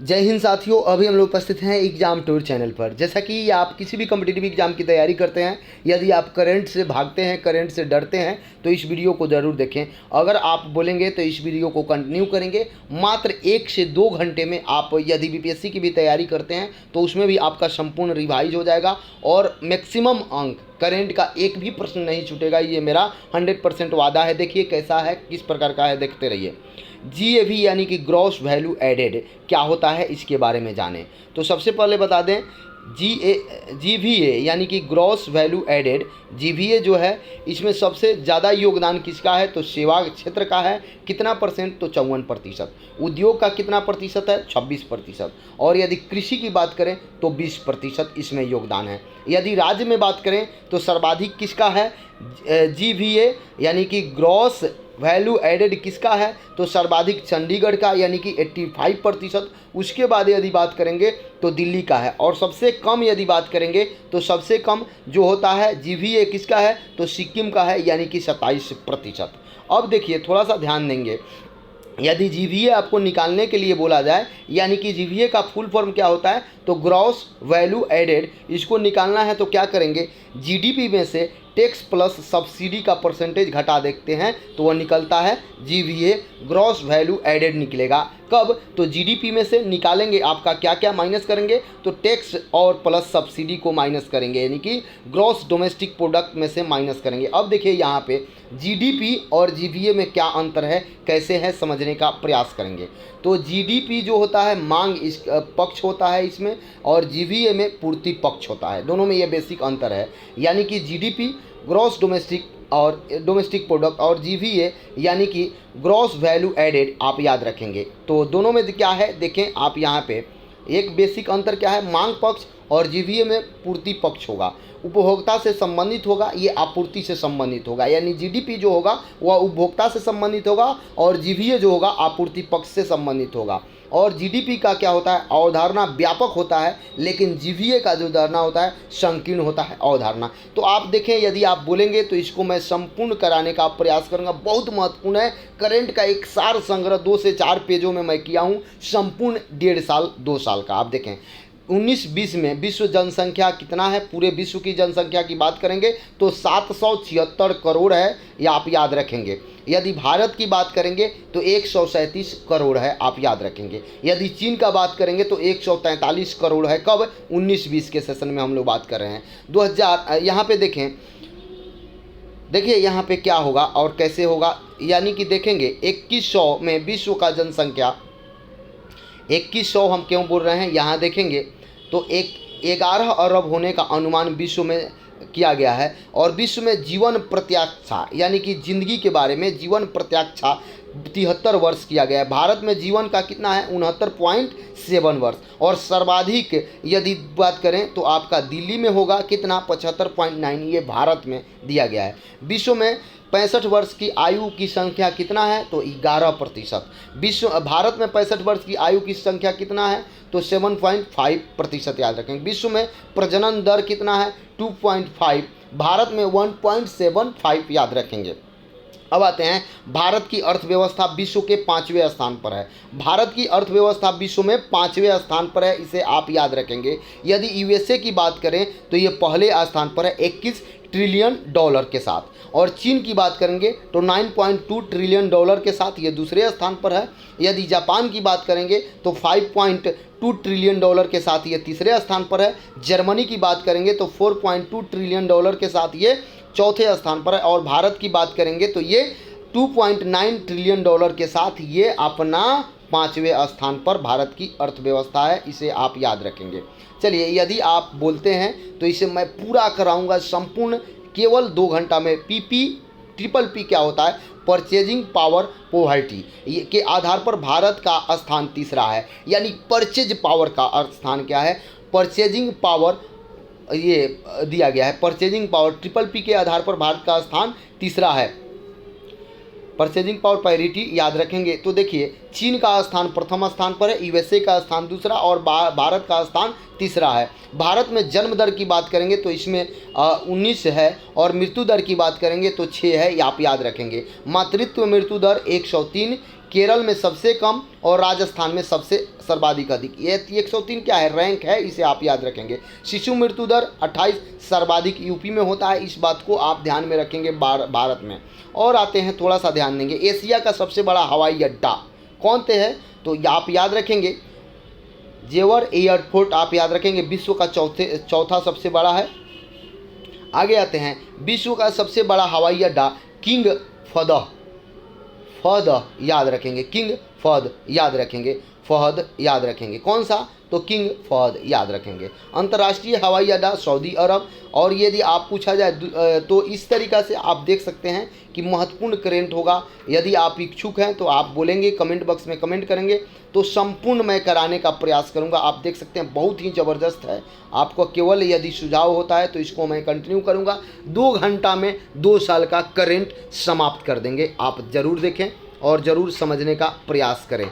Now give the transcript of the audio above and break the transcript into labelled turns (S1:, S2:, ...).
S1: जय हिंद साथियों, अभी हम लोग उपस्थित हैं एग्जाम टूर चैनल पर। जैसा कि आप किसी भी कॉम्पिटिटिव एग्जाम की तैयारी करते हैं, यदि आप करंट से भागते हैं, करंट से डरते हैं, तो इस वीडियो को ज़रूर देखें। अगर आप बोलेंगे तो इस वीडियो को कंटिन्यू करेंगे। मात्र 1 से 2 घंटे में आप यदि बीपीएससी की भी तैयारी करते हैं तो उसमें भी आपका संपूर्ण रिवाइज हो जाएगा और मैक्सिमम अंक, करेंट का एक भी प्रश्न नहीं छूटेगा। ये मेरा 100% वादा है। देखिए कैसा है, किस प्रकार का है, देखते रहिए। जीएवी यानी कि ग्रॉस वैल्यू एडेड क्या होता है, इसके बारे में जानें। तो सबसे पहले बता दें, जीवीए यानी कि ग्रॉस वैल्यू एडेड, जीवीए जो है इसमें सबसे ज़्यादा योगदान किसका है, तो सेवा क्षेत्र का है। कितना परसेंट, तो 54%। उद्योग का कितना प्रतिशत है, 26%। और यदि कृषि की बात करें तो 20% इसमें योगदान है। यदि राज्य में बात करें तो सर्वाधिक किसका है, जीवीए यानी कि ग्रॉस वैल्यू एडेड किसका है, तो सर्वाधिक चंडीगढ़ का यानी कि 85%। उसके बाद यदि बात करेंगे तो दिल्ली का है। और सबसे कम यदि बात करेंगे तो सबसे कम जो होता है जीवीए किसका है, तो सिक्किम का है यानी कि 27%। अब देखिए थोड़ा सा ध्यान देंगे, यदि जीवीए आपको निकालने के लिए बोला जाए, यानी कि जीवीए का फुल फॉर्म क्या होता है, तो ग्रॉस वैल्यू एडेड, इसको निकालना है तो क्या करेंगे, जीडीपी में से टैक्स प्लस सब्सिडी का परसेंटेज घटा देखते हैं तो वह निकलता है जीवीए ग्रॉस वैल्यू एडेड निकलेगा। कब, तो जीडीपी में से निकालेंगे, आपका क्या क्या माइनस करेंगे, तो टैक्स और प्लस सब्सिडी को माइनस करेंगे, यानी कि ग्रॉस डोमेस्टिक प्रोडक्ट में से माइनस करेंगे। अब देखिए यहाँ पे जीडीपी और जीवीए में क्या अंतर है, कैसे है, समझने का प्रयास करेंगे। तो जीडीपी जो होता है मांग इस पक्ष होता है इसमें, और जीवीए में पूर्ति पक्ष होता है। दोनों में ये बेसिक अंतर है। यानी कि जीडीपी ग्रॉस डोमेस्टिक प्रोडक्ट और जीवीए यानी कि ग्रॉस वैल्यू एडेड आप याद रखेंगे। तो दोनों में क्या है देखें आप, यहाँ पे एक बेसिक अंतर क्या है, मांग पक्ष और जीवीए में पूर्ति पक्ष होगा। उपभोक्ता से संबंधित होगा, ये आपूर्ति से संबंधित होगा। यानी जीडीपी जो होगा वह उपभोक्ता से संबंधित होगा और जीवीए जो होगा आपूर्ति पक्ष से संबंधित होगा। और जीडीपी का क्या होता है, अवधारणा व्यापक होता है, लेकिन जीवीए का जो धारणा होता है संकीर्ण होता है अवधारणा। तो आप देखें, यदि आप बोलेंगे तो इसको मैं संपूर्ण कराने का प्रयास करूंगा। बहुत महत्वपूर्ण है। करेंट का एक सार संग्रह 2 से 4 पेजों में मैं किया हूँ, संपूर्ण 1.5 साल 2 साल का। आप देखें 19-20 में विश्व जनसंख्या कितना है, पूरे विश्व की जनसंख्या की बात करेंगे तो 776 करोड़ है, ये आप याद रखेंगे। यदि भारत की बात करेंगे तो 137 करोड़ है, आप याद रखेंगे। यदि चीन का बात करेंगे तो 143 करोड़ है। कब, 19-20 के सेशन में हम लोग बात कर रहे हैं। 2000 यहाँ पे देखें, देखिए यहाँ पे क्या होगा और कैसे होगा। यानी कि देखेंगे 2100 में विश्व का जनसंख्या, 2100 हम क्यों बोल रहे हैं, यहाँ देखेंगे तो 11 अरब होने का अनुमान विश्व में किया गया है। और विश्व में जीवन प्रत्याशा यानी कि ज़िंदगी के बारे में जीवन प्रत्याशा 73 वर्ष किया गया है। भारत में जीवन का कितना है, 69.7 वर्ष। और सर्वाधिक यदि बात करें तो आपका दिल्ली में होगा कितना, 75.9, ये भारत में दिया गया है। विश्व में 65 वर्ष की आयु की संख्या कितना है, तो 11%। भारत में 65 वर्ष की आयु की संख्या कितना है, तो 7.5% याद रखेंगे। विश्व में प्रजनन दर कितना है, 2.5, भारत में 1.75 याद रखेंगे। अब आते हैं, भारत की अर्थव्यवस्था विश्व के 5वें स्थान पर है। भारत की अर्थव्यवस्था विश्व में 5वें स्थान पर है, इसे आप याद रखेंगे। यदि यूएसए की बात करें तो ये पहले स्थान पर है 21 ट्रिलियन डॉलर के साथ। और चीन की बात करेंगे तो 9.2 ट्रिलियन डॉलर के साथ ये दूसरे स्थान पर है। यदि जापान की बात करेंगे तो 5.2 ट्रिलियन डॉलर के साथ ये तीसरे स्थान पर है। जर्मनी की बात करेंगे तो 4.2 ट्रिलियन डॉलर के साथ ये चौथे स्थान पर है। और भारत की बात करेंगे तो ये 2.9 ट्रिलियन डॉलर के साथ ये अपना 5वें स्थान पर भारत की अर्थव्यवस्था है, इसे आप याद रखेंगे। चलिए, यदि आप बोलते हैं तो इसे मैं पूरा कराऊंगा संपूर्ण केवल 2 घंटा में। ट्रिपल पी क्या होता है, परचेजिंग पावर पॉवर्टी के आधार पर भारत का स्थान तीसरा है। यानी परचेज पावर का स्थान क्या है, परचेजिंग पावर ये दिया गया है। परचेजिंग पावर ट्रिपल पी के आधार पर भारत का स्थान तीसरा है। परचेजिंग पावर पैरिटी याद रखेंगे तो देखिए चीन का स्थान प्रथम स्थान पर है, यूएसए का स्थान दूसरा और भारत का स्थान तीसरा है। भारत में जन्म दर की बात करेंगे तो इसमें 19 है और मृत्यु दर की बात करेंगे तो 6 है, ये आप याद रखेंगे। मातृत्व मृत्यु दर 103 केरल में सबसे कम और राजस्थान में सबसे सर्वाधिक अधिक। ये 103 क्या है, रैंक है, इसे आप याद रखेंगे। शिशु मृत्यु दर 28 सर्वाधिक यूपी में होता है, इस बात को आप ध्यान में रखेंगे भारत में। और आते हैं, थोड़ा सा ध्यान देंगे, एशिया का सबसे बड़ा हवाई अड्डा कौन से है, तो आप याद रखेंगे जेवर एयरपोर्ट आप याद रखेंगे, विश्व का चौथा सबसे बड़ा है। आगे आते हैं, विश्व का सबसे बड़ा हवाई अड्डा किंग फहद याद रखेंगे, किंग फहद याद रखेंगे, फहद याद रखेंगे, कौन सा, तो किंग फहद याद रखेंगे। अंतर्राष्ट्रीय हवाई अड्डा सऊदी अरब। और यदि आप पूछा जाए तो इस तरीक़ा से आप देख सकते हैं कि महत्वपूर्ण करेंट होगा। यदि आप इच्छुक हैं तो आप बोलेंगे, कमेंट बॉक्स में कमेंट करेंगे तो संपूर्ण मैं कराने का प्रयास करूंगा। आप देख सकते हैं बहुत ही ज़बरदस्त है। आपको केवल यदि सुझाव होता है तो इसको मैं कंटिन्यू करूंगा। 2 घंटा में 2 साल का करेंट समाप्त कर देंगे। आप ज़रूर देखें और ज़रूर समझने का प्रयास करें।